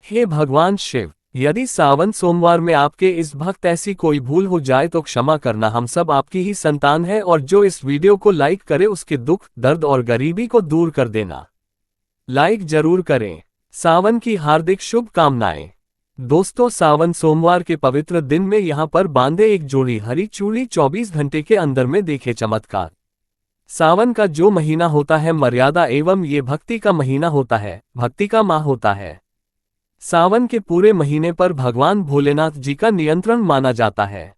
हे भगवान शिव, यदि सावन सोमवार में आपके इस भक्त ऐसी कोई भूल हो जाए तो क्षमा करना। हम सब आपकी ही संतान है और जो इस वीडियो को लाइक करे उसके दुख, दर्द और गरीबी को दूर कर देना। लाइक जरूर करें। सावन की हार्दिक शुभकामनाएं। दोस्तों, सावन सोमवार के पवित्र दिन में यहाँ पर बांधे एक जोड़ी हरी चूड़ी 24 घंटे के अंदर में देखे चमत्कार। सावन का जो महीना होता है मर्यादा एवं ये भक्ति का महीना होता है, भक्ति का माह होता है। सावन के पूरे महीने पर भगवान भोलेनाथ जी का नियंत्रण माना जाता है।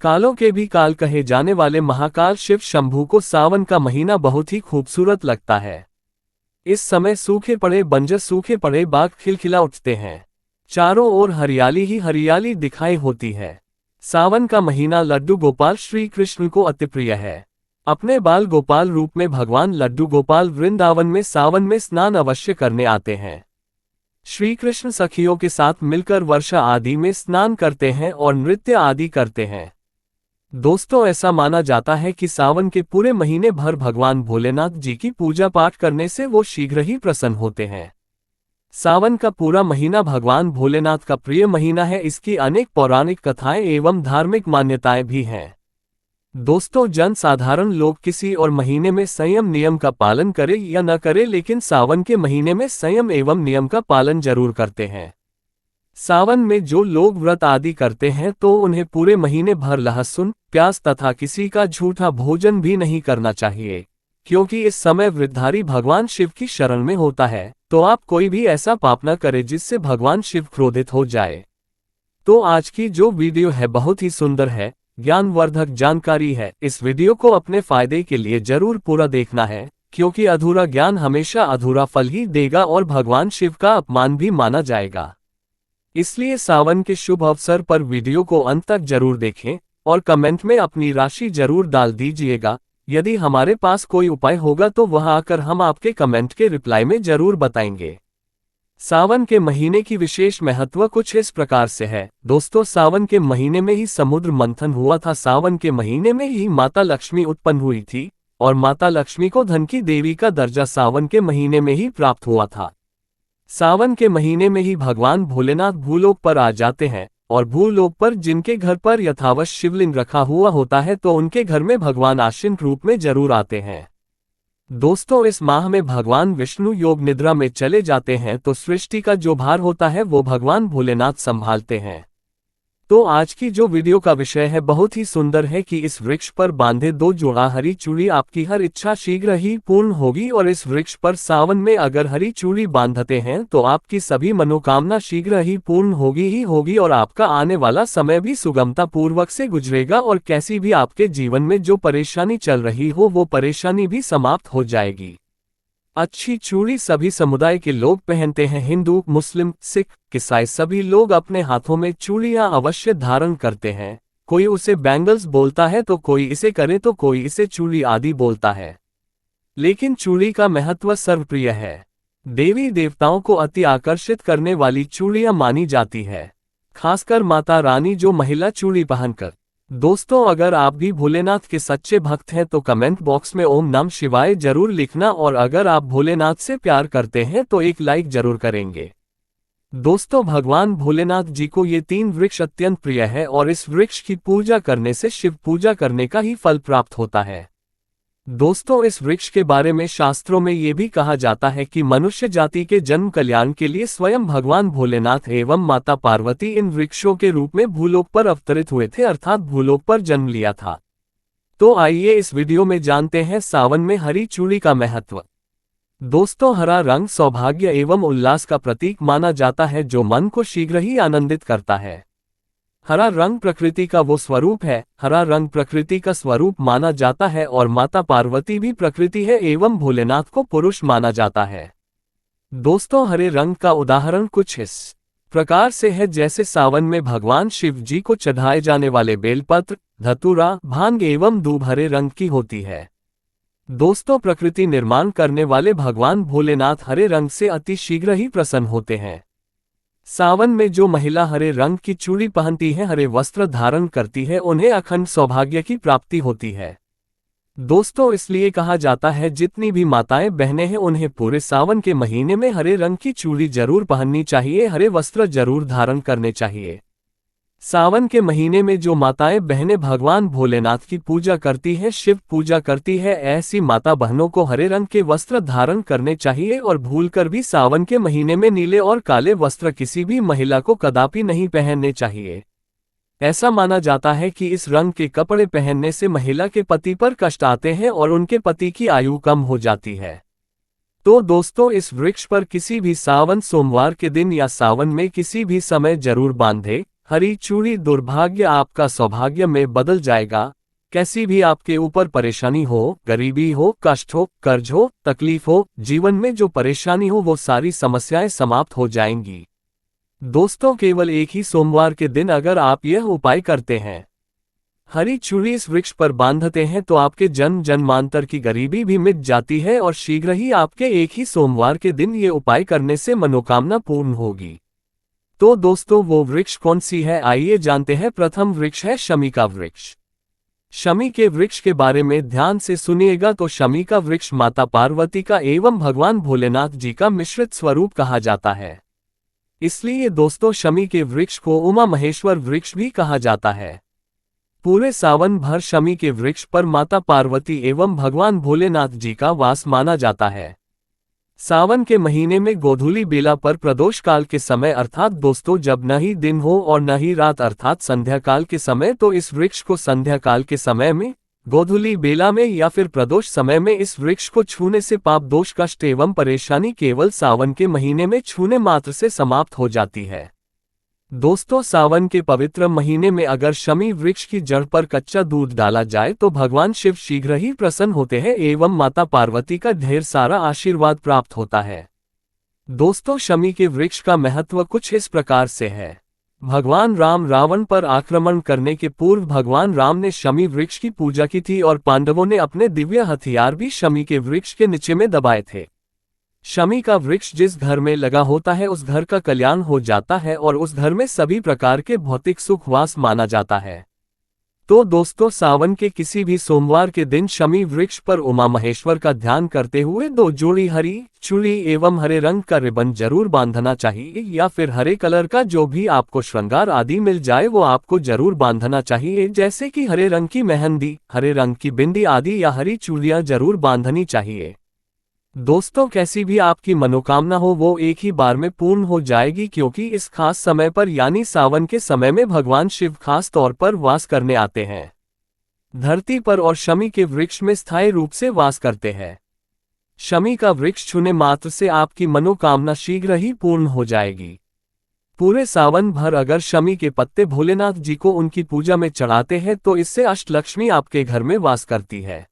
कालों के भी काल कहे जाने वाले महाकाल शिव शंभू को सावन का महीना बहुत ही खूबसूरत लगता है। इस समय सूखे पड़े बंजर, सूखे पड़े बाग खिलखिला उठते हैं। चारों ओर हरियाली ही हरियाली दिखाई होती है। सावन का महीना लड्डू गोपाल श्री कृष्ण को अति प्रिय है। अपने बाल गोपाल रूप में भगवान लड्डू गोपाल वृंदावन में सावन में स्नान अवश्य करने आते हैं। श्री कृष्ण सखियों के साथ मिलकर वर्षा आदि में स्नान करते हैं और नृत्य आदि करते हैं। दोस्तों, ऐसा माना जाता है कि सावन के पूरे महीने भर भगवान भोलेनाथ जी की पूजा पाठ करने से वो शीघ्र ही प्रसन्न होते हैं। सावन का पूरा महीना भगवान भोलेनाथ का प्रिय महीना है। इसकी अनेक पौराणिक कथाएं एवं धार्मिक मान्यताएं भी हैं। दोस्तों, जन साधारण लोग किसी और महीने में संयम नियम का पालन करे या न करे, लेकिन सावन के महीने में संयम एवं नियम का पालन जरूर करते हैं। सावन में जो लोग व्रत आदि करते हैं तो उन्हें पूरे महीने भर लहसुन, प्याज तथा किसी का झूठा भोजन भी नहीं करना चाहिए, क्योंकि इस समय वृद्धधारी भगवान शिव की शरण में होता है। तो आप कोई भी ऐसा पाप न करें जिससे भगवान शिव क्रोधित हो जाए। तो आज की जो वीडियो है बहुत ही सुंदर है, ज्ञानवर्धक जानकारी है। इस वीडियो को अपने फायदे के लिए जरूर पूरा देखना है, क्योंकि अधूरा ज्ञान हमेशा अधूरा फल ही देगा और भगवान शिव का अपमान भी माना जाएगा। इसलिए सावन के शुभ अवसर पर वीडियो को अंत तक जरूर देखें और कमेंट में अपनी राशि जरूर डाल दीजिएगा। यदि हमारे पास कोई उपाय होगा तो वह आकर हम आपके कमेंट के रिप्लाई में जरूर बताएंगे। सावन के महीने की विशेष महत्व कुछ इस प्रकार से है। दोस्तों, सावन के महीने में ही समुद्र मंथन हुआ था। सावन के महीने में ही माता लक्ष्मी उत्पन्न हुई थी और माता लक्ष्मी को धन की देवी का दर्जा सावन के महीने में ही प्राप्त हुआ था। सावन के महीने में ही भगवान भोलेनाथ भूलोक पर आ जाते हैं और भूलोक पर जिनके घर पर यथावत शिवलिंग रखा हुआ होता है तो उनके घर में भगवान आश्विन रूप में जरूर आते हैं। दोस्तों, इस माह में भगवान विष्णु योग निद्रा में चले जाते हैं तो सृष्टि का जो भार होता है वो भगवान भोलेनाथ संभालते हैं। तो आज की जो वीडियो का विषय है बहुत ही सुंदर है कि इस वृक्ष पर बांधे 2 जोड़ा हरी चूड़ी आपकी हर इच्छा शीघ्र ही पूर्ण होगी। और इस वृक्ष पर सावन में अगर हरी चूड़ी बांधते हैं तो आपकी सभी मनोकामना शीघ्र ही पूर्ण होगी और आपका आने वाला समय भी सुगमता पूर्वक से गुजरेगा और कैसी भी आपके जीवन में जो परेशानी चल रही हो वो परेशानी भी समाप्त हो जाएगी। अच्छी चूड़ी सभी समुदाय के लोग पहनते हैं। हिंदू, मुस्लिम, सिख, ईसाई सभी लोग अपने हाथों में चूड़ियां अवश्य धारण करते हैं। कोई उसे बैंगल्स बोलता है तो कोई इसे करे तो कोई इसे चूड़ी आदि बोलता है, लेकिन चूड़ी का महत्व सर्वप्रिय है। देवी देवताओं को अति आकर्षित करने वाली चूड़ियां मानी जाती है, खासकर माता रानी जो महिला चूड़ी पहनकर। दोस्तों, अगर आप भी भोलेनाथ के सच्चे भक्त हैं तो कमेंट बॉक्स में ओम नमः शिवाय जरूर लिखना और अगर आप भोलेनाथ से प्यार करते हैं तो एक लाइक जरूर करेंगे। दोस्तों, भगवान भोलेनाथ जी को ये 3 वृक्ष अत्यंत प्रिय है और इस वृक्ष की पूजा करने से शिव पूजा करने का ही फल प्राप्त होता है। दोस्तों, इस वृक्ष के बारे में शास्त्रों में ये भी कहा जाता है कि मनुष्य जाति के जन्म कल्याण के लिए स्वयं भगवान भोलेनाथ एवं माता पार्वती इन वृक्षों के रूप में भूलोक पर अवतरित हुए थे, अर्थात भूलोक पर जन्म लिया था। तो आइए इस वीडियो में जानते हैं सावन में हरी चूड़ी का महत्व। दोस्तों, हरा रंग सौभाग्य एवं उल्लास का प्रतीक माना जाता है जो मन को शीघ्र ही आनंदित करता है। हरा रंग प्रकृति का वो स्वरूप है। हरा रंग प्रकृति का स्वरूप माना जाता है और माता पार्वती भी प्रकृति है एवं भोलेनाथ को पुरुष माना जाता है। दोस्तों, हरे रंग का उदाहरण कुछ इस प्रकार से है जैसे सावन में भगवान शिव जी को चढ़ाए जाने वाले बेलपत्र, धतूरा, भांग एवं दूब हरे रंग की होती है। दोस्तों, प्रकृति निर्माण करने वाले भगवान भोलेनाथ हरे रंग से अति शीघ्र ही प्रसन्न होते हैं। सावन में जो महिला हरे रंग की चूड़ी पहनती है, हरे वस्त्र धारण करती है, उन्हें अखंड सौभाग्य की प्राप्ति होती है। दोस्तों इसलिए कहा जाता है जितनी भी माताएं बहनें हैं उन्हें पूरे सावन के महीने में हरे रंग की चूड़ी जरूर पहननी चाहिए, हरे वस्त्र जरूर धारण करने चाहिए। सावन के महीने में जो माताएं बहनें भगवान भोलेनाथ की पूजा करती हैं, शिव पूजा करती है, ऐसी माता बहनों को हरे रंग के वस्त्र धारण करने चाहिए और भूलकर भी सावन के महीने में नीले और काले वस्त्र किसी भी महिला को कदापि नहीं पहनने चाहिए। ऐसा माना जाता है कि इस रंग के कपड़े पहनने से महिला के पति पर कष्ट आते हैं और उनके पति की आयु कम हो जाती है। तो दोस्तों इस वृक्ष पर किसी भी सावन सोमवार के दिन या सावन में किसी भी समय जरूर बांधे हरी चूड़ी। दुर्भाग्य आपका सौभाग्य में बदल जाएगा। कैसी भी आपके ऊपर परेशानी हो, गरीबी हो, कष्ट हो, कर्ज हो, तकलीफ हो, जीवन में जो परेशानी हो वो सारी समस्याएं समाप्त हो जाएंगी। दोस्तों केवल एक ही सोमवार के दिन अगर आप यह उपाय करते हैं, हरी चूड़ी इस वृक्ष पर बांधते हैं, तो आपके जन्म जन्मांतर की गरीबी भी मिट जाती है और शीघ्र ही आपके एक ही सोमवार के दिन ये उपाय करने से मनोकामना पूर्ण होगी। तो दोस्तों वो वृक्ष कौन सी है, आइए जानते हैं। प्रथम वृक्ष है शमी का वृक्ष। शमी के वृक्ष के बारे में ध्यान से सुनिएगा। तो शमी का वृक्ष माता पार्वती का एवं भगवान भोलेनाथ जी का मिश्रित स्वरूप कहा जाता है। इसलिए दोस्तों शमी के वृक्ष को उमा महेश्वर वृक्ष भी कहा जाता है। पूरे सावन भर शमी के वृक्ष पर माता पार्वती एवं भगवान भोलेनाथ जी का वास माना जाता है। सावन के महीने में गोधूली बेला पर प्रदोष काल के समय अर्थात दोस्तों जब न ही दिन हो और न ही रात अर्थात संध्या काल के समय, तो इस वृक्ष को संध्या काल के समय में, गोधूली बेला में या फिर प्रदोष समय में इस वृक्ष को छूने से पाप दोष कष्ट एवं परेशानी केवल सावन के महीने में छूने मात्र से समाप्त हो जाती है। दोस्तों सावन के पवित्र महीने में अगर शमी वृक्ष की जड़ पर कच्चा दूध डाला जाए तो भगवान शिव शीघ्र ही प्रसन्न होते हैं एवं माता पार्वती का ढेर सारा आशीर्वाद प्राप्त होता है। दोस्तों शमी के वृक्ष का महत्व कुछ इस प्रकार से है। भगवान राम रावण पर आक्रमण करने के पूर्व भगवान राम ने शमी वृक्ष की पूजा की थी और पांडवों ने अपने दिव्य हथियार भी शमी के वृक्ष के नीचे में दबाए थे। शमी का वृक्ष जिस घर में लगा होता है उस घर का कल्याण हो जाता है और उस घर में सभी प्रकार के भौतिक सुख वास माना जाता है। तो दोस्तों सावन के किसी भी सोमवार के दिन शमी वृक्ष पर उमा महेश्वर का ध्यान करते हुए 2 जोड़ी हरी चूड़ी एवं हरे रंग का रिबन जरूर बांधना चाहिए, या फिर हरे कलर का जो भी आपको श्रृंगार आदि मिल जाए वो आपको जरूर बांधना चाहिए, जैसे कि हरे रंग की मेहंदी, हरे रंग की बिंदी आदि या हरी चूड़ियां जरूर बांधनी चाहिए। दोस्तों कैसी भी आपकी मनोकामना हो वो एक ही बार में पूर्ण हो जाएगी, क्योंकि इस खास समय पर यानी सावन के समय में भगवान शिव खास तौर पर वास करने आते हैं धरती पर और शमी के वृक्ष में स्थायी रूप से वास करते हैं। शमी का वृक्ष छूने मात्र से आपकी मनोकामना शीघ्र ही पूर्ण हो जाएगी। पूरे सावन भर अगर शमी के पत्ते भोलेनाथ जी को उनकी पूजा में चढ़ाते हैं तो इससे अष्टलक्ष्मी आपके घर में वास करती है।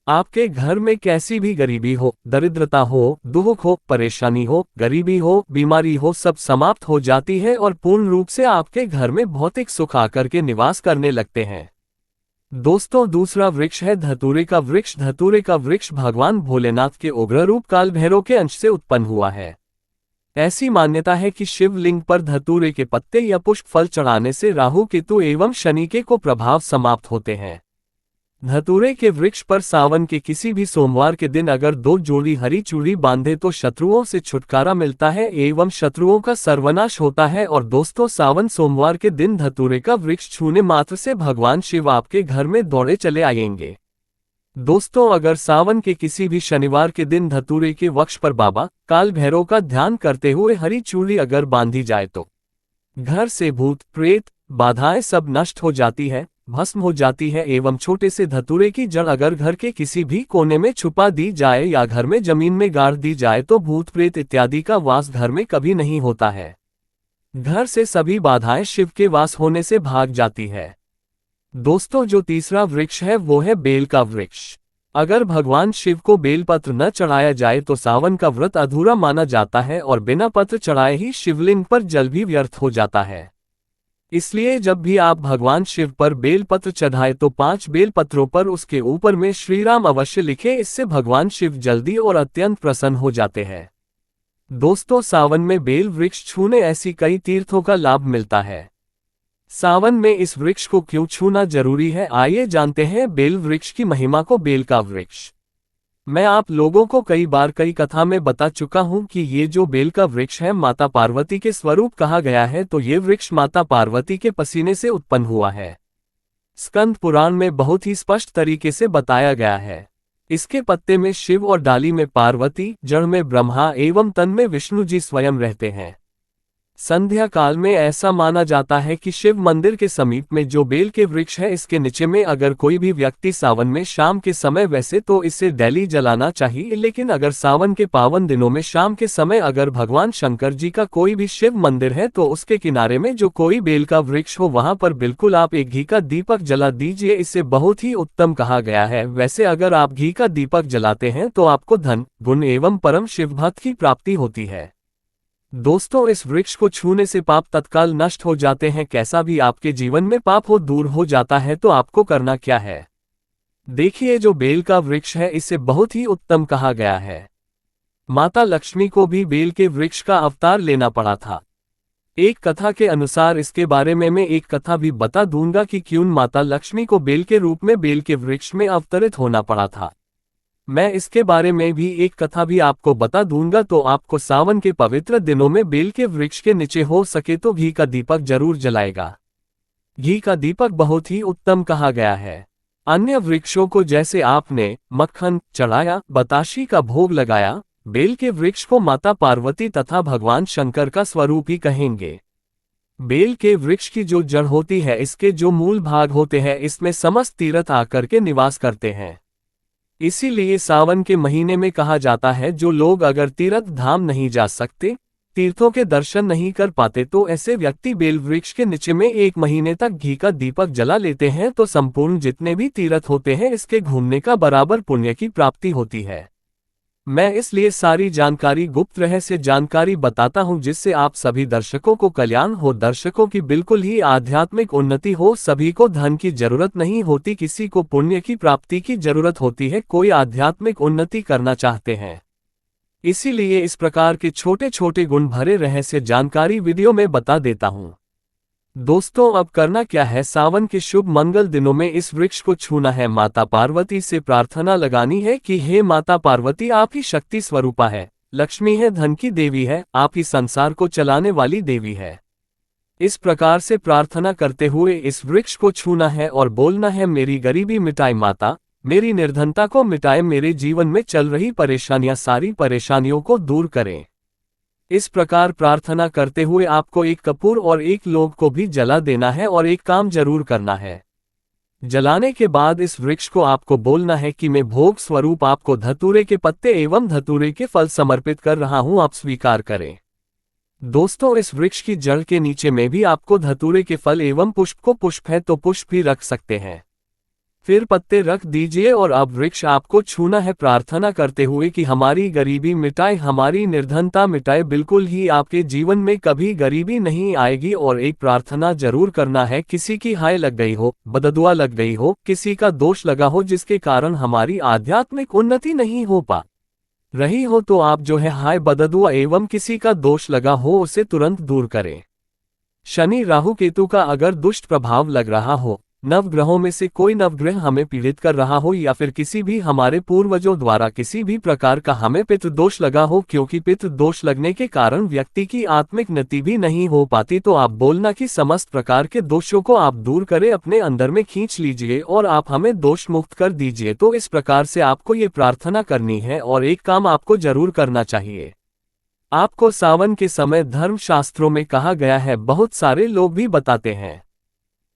आपके घर में कैसी भी गरीबी हो, दरिद्रता हो, दुख हो, परेशानी हो, गरीबी हो, बीमारी हो, सब समाप्त हो जाती है और पूर्ण रूप से आपके घर में भौतिक सुख आकर के निवास करने लगते हैं। दोस्तों दूसरा वृक्ष है धतूरे का वृक्ष। धतूरे का वृक्ष भगवान भोलेनाथ के उग्र रूप काल भैरव के अंश से उत्पन्न हुआ है। ऐसी मान्यता है कि शिवलिंग पर धतूरे के पत्ते या पुष्प फल चढ़ाने से राहु केतु एवं शनि के को प्रभाव समाप्त होते हैं। धतूरे के वृक्ष पर सावन के किसी भी सोमवार के दिन अगर 2 जोड़ी हरी चूड़ी बांधे तो शत्रुओं से छुटकारा मिलता है एवं शत्रुओं का सर्वनाश होता है। और दोस्तों सावन सोमवार के दिन धतूरे का वृक्ष छूने मात्र से भगवान शिव आपके घर में दौड़े चले आएंगे। दोस्तों अगर सावन के किसी भी शनिवार के दिन धतूरे के वृक्ष पर बाबा काल भैरव का ध्यान करते हुए हरी चूड़ी अगर बांधी जाए तो घर से भूत प्रेत बाधाएं सब नष्ट हो जाती है, भस्म हो जाती है एवं छोटे से धतूरे की जड़ अगर घर के किसी भी कोने में छुपा दी जाए या घर में जमीन में गाड़ दी जाए तो भूत प्रेत इत्यादि का वास घर में कभी नहीं होता है। घर से सभी बाधाएं शिव के वास होने से भाग जाती है। दोस्तों जो तीसरा वृक्ष है वो है बेल का वृक्ष। अगर भगवान शिव को बेलपत्र न चढ़ाया जाए तो सावन का व्रत अधूरा माना जाता है और बिना पत्र चढ़ाए ही शिवलिंग पर जल भी व्यर्थ हो जाता है। इसलिए जब भी आप भगवान शिव पर बेलपत्र चढ़ाए तो 5 बेलपत्रों पर उसके ऊपर में श्री राम अवश्य लिखे, इससे भगवान शिव जल्दी और अत्यंत प्रसन्न हो जाते हैं। दोस्तों सावन में बेल वृक्ष छूने ऐसी कई तीर्थों का लाभ मिलता है। सावन में इस वृक्ष को क्यों छूना जरूरी है, आइए जानते हैं बेल वृक्ष की महिमा को। बेल का वृक्ष मैं आप लोगों को कई बार कई कथा में बता चुका हूं कि ये जो बेल का वृक्ष है माता पार्वती के स्वरूप कहा गया है। तो ये वृक्ष माता पार्वती के पसीने से उत्पन्न हुआ है। स्कंद पुराण में बहुत ही स्पष्ट तरीके से बताया गया है। इसके पत्ते में शिव और डाली में पार्वती, जड़ में ब्रह्मा एवं तन में विष्णु जी स्वयं रहते हैं। संध्या काल में ऐसा माना जाता है कि शिव मंदिर के समीप में जो बेल के वृक्ष है इसके नीचे में अगर कोई भी व्यक्ति सावन में शाम के समय, वैसे तो इसे डेली जलाना चाहिए, लेकिन अगर सावन के पावन दिनों में शाम के समय अगर भगवान शंकर जी का कोई भी शिव मंदिर है तो उसके किनारे में जो कोई बेल का वृक्ष हो वहां पर बिल्कुल आप एक घी का दीपक जला दीजिए। इसे बहुत ही उत्तम कहा गया है। वैसे अगर आप घी का दीपक जलाते हैं तो आपको धन, गुण एवं परम शिव भक्त की प्राप्ति होती है। दोस्तों, इस वृक्ष को छूने से पाप तत्काल नष्ट हो जाते हैं। कैसा भी आपके जीवन में पाप हो दूर हो जाता है। तो आपको करना क्या है, देखिए जो बेल का वृक्ष है इसे बहुत ही उत्तम कहा गया है। माता लक्ष्मी को भी बेल के वृक्ष का अवतार लेना पड़ा था। एक कथा के अनुसार इसके बारे में मैं एक कथा भी बता दूंगा कि क्यों माता लक्ष्मी को बेल के रूप में बेल के वृक्ष में अवतरित होना पड़ा था। मैं इसके बारे में भी एक कथा भी आपको बता दूंगा। तो आपको सावन के पवित्र दिनों में बेल के वृक्ष के नीचे हो सके तो घी का दीपक जरूर जलाएगा। घी का दीपक बहुत ही उत्तम कहा गया है। अन्य वृक्षों को जैसे आपने मक्खन चढ़ाया, बताशी का भोग लगाया, बेल के वृक्ष को माता पार्वती तथा भगवान शंकर का स्वरूप ही कहेंगे। बेल के वृक्ष की जो जड़ होती है, इसके जो मूल भाग होते हैं, इसमें समस्त तीर्थ आकर के निवास करते हैं। इसीलिए सावन के महीने में कहा जाता है जो लोग अगर तीर्थ धाम नहीं जा सकते, तीर्थों के दर्शन नहीं कर पाते, तो ऐसे व्यक्ति बेल वृक्ष के नीचे में 1 महीने तक घी का दीपक जला लेते हैं तो संपूर्ण जितने भी तीर्थ होते हैं इसके घूमने का बराबर पुण्य की प्राप्ति होती है। मैं इसलिए सारी जानकारी गुप्त रहस्य जानकारी बताता हूं जिससे आप सभी दर्शकों को कल्याण हो, दर्शकों की बिल्कुल ही आध्यात्मिक उन्नति हो। सभी को धन की जरूरत नहीं होती, किसी को पुण्य की प्राप्ति की जरूरत होती है, कोई आध्यात्मिक उन्नति करना चाहते हैं। इसीलिए इस प्रकार के छोटे छोटे गुण भरे रहस्य जानकारी वीडियो में बता देता हूं। दोस्तों, अब करना क्या है, सावन के शुभ मंगल दिनों में इस वृक्ष को छूना है। माता पार्वती से प्रार्थना लगानी है कि हे माता पार्वती, आप ही शक्ति स्वरूपा है, लक्ष्मी है, धन की देवी है, आप ही संसार को चलाने वाली देवी है। इस प्रकार से प्रार्थना करते हुए इस वृक्ष को छूना है और बोलना है, मेरी गरीबी मिटाए माता, मेरी निर्धनता को मिटाए, मेरे जीवन में चल रही परेशानियां सारी परेशानियों को दूर करें। इस प्रकार प्रार्थना करते हुए आपको एक कपूर और एक लौंग को भी जला देना है और एक काम जरूर करना है। जलाने के बाद इस वृक्ष को आपको बोलना है कि मैं भोग स्वरूप आपको धतूरे के पत्ते एवं धतूरे के फल समर्पित कर रहा हूं, आप स्वीकार करें। दोस्तों, इस वृक्ष की जड़ के नीचे में भी आपको धतूरे के फल एवं पुष्प को, पुष्प है तो पुष्प भी रख सकते हैं, फिर पत्ते रख दीजिए और अब वृक्ष आपको छूना है प्रार्थना करते हुए कि हमारी गरीबी मिटाए, हमारी निर्धनता मिटाए, बिल्कुल ही आपके जीवन में कभी गरीबी नहीं आएगी। और एक प्रार्थना जरूर करना है, किसी की हाय लग गई हो, बददुआ लग गई हो, किसी का दोष लगा हो जिसके कारण हमारी आध्यात्मिक उन्नति नहीं हो पा रही हो, तो आप जो है हाय बददुआ एवं किसी का दोष लगा हो उसे तुरंत दूर करें। शनि राहु केतु का अगर दुष्ट प्रभाव लग रहा हो, नवग्रहों में से कोई नवग्रह हमें पीड़ित कर रहा हो, या फिर किसी भी हमारे पूर्वजों द्वारा किसी भी प्रकार का हमें पितृ दोष लगा हो, क्योंकि पितृ दोष लगने के कारण व्यक्ति की आत्मिक उन्नति भी नहीं हो पाती, तो आप बोलना कि समस्त प्रकार के दोषों को आप दूर करें, अपने अंदर में खींच लीजिए और आप हमें दोष मुक्त कर दीजिए। तो इस प्रकार से आपको ये प्रार्थना करनी है और एक काम आपको जरूर करना चाहिए। आपको सावन के समय धर्म शास्त्रों में कहा गया है, बहुत सारे लोग भी बताते हैं,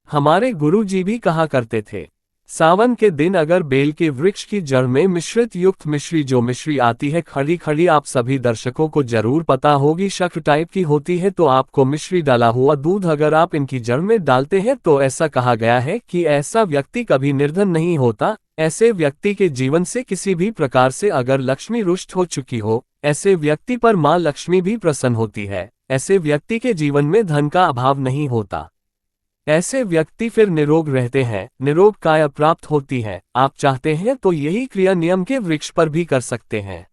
हमारे गुरु जी भी कहा करते थे, सावन के दिन अगर बेल के वृक्ष की जड़ में मिश्रित युक्त मिश्री, जो मिश्री आती है खड़ी खड़ी, आप सभी दर्शकों को जरूर पता होगी, शक्कर टाइप की होती है, तो आपको मिश्री डाला हुआ दूध अगर आप इनकी जड़ में डालते हैं तो ऐसा कहा गया है कि ऐसा व्यक्ति कभी निर्धन नहीं होता। ऐसे व्यक्ति के जीवन से किसी भी प्रकार से अगर लक्ष्मी रुष्ट हो चुकी हो, ऐसे व्यक्ति पर माँ लक्ष्मी भी प्रसन्न होती है, ऐसे व्यक्ति के जीवन में धन का अभाव नहीं होता, ऐसे व्यक्ति फिर निरोग रहते हैं, निरोग काया प्राप्त होती है। आप चाहते हैं तो यही क्रिया नियम के वृक्ष पर भी कर सकते हैं।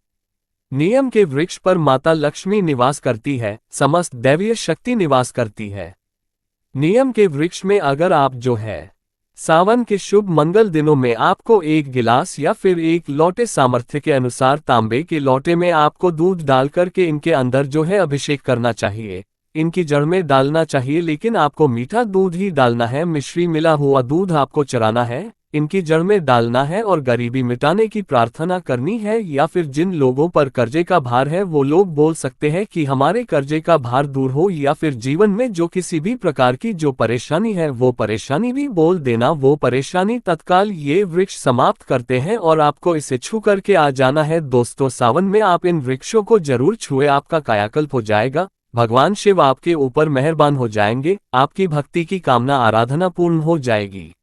नियम के वृक्ष पर माता लक्ष्मी निवास करती है, समस्त दैवीय शक्ति निवास करती है। नियम के वृक्ष में अगर आप जो है सावन के शुभ मंगल दिनों में आपको एक गिलास या फिर एक लोटे सामर्थ्य के अनुसार तांबे के लोटे में आपको दूध डाल करके इनके अंदर जो है अभिषेक करना चाहिए। इनकी जड़ में डालना चाहिए, लेकिन आपको मीठा दूध ही डालना है, मिश्री मिला हुआ दूध आपको चराना है, इनकी जड़ में डालना है और गरीबी मिटाने की प्रार्थना करनी है। या फिर जिन लोगों पर कर्जे का भार है वो लोग बोल सकते हैं कि हमारे कर्जे का भार दूर हो, या फिर जीवन में जो किसी भी प्रकार की जो परेशानी है वो परेशानी भी बोल देना, वो परेशानी तत्काल ये वृक्ष समाप्त करते हैं और आपको इसे छू करके आ जाना है। दोस्तों, सावन में आप इन वृक्षों को जरूर छुए, आपका कायाकल्प हो जाएगा, भगवान शिव आपके ऊपर मेहरबान हो जाएंगे, आपकी भक्ति की कामना आराधना पूर्ण हो जाएगी।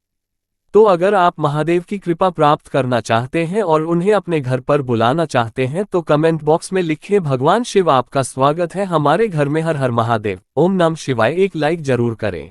तो अगर आप महादेव की कृपा प्राप्त करना चाहते हैं और उन्हें अपने घर पर बुलाना चाहते हैं तो कमेंट बॉक्स में लिखिए भगवान शिव आपका स्वागत है हमारे घर में, हर हर महादेव, ओम नमः शिवाय। एक लाइक जरूर करें।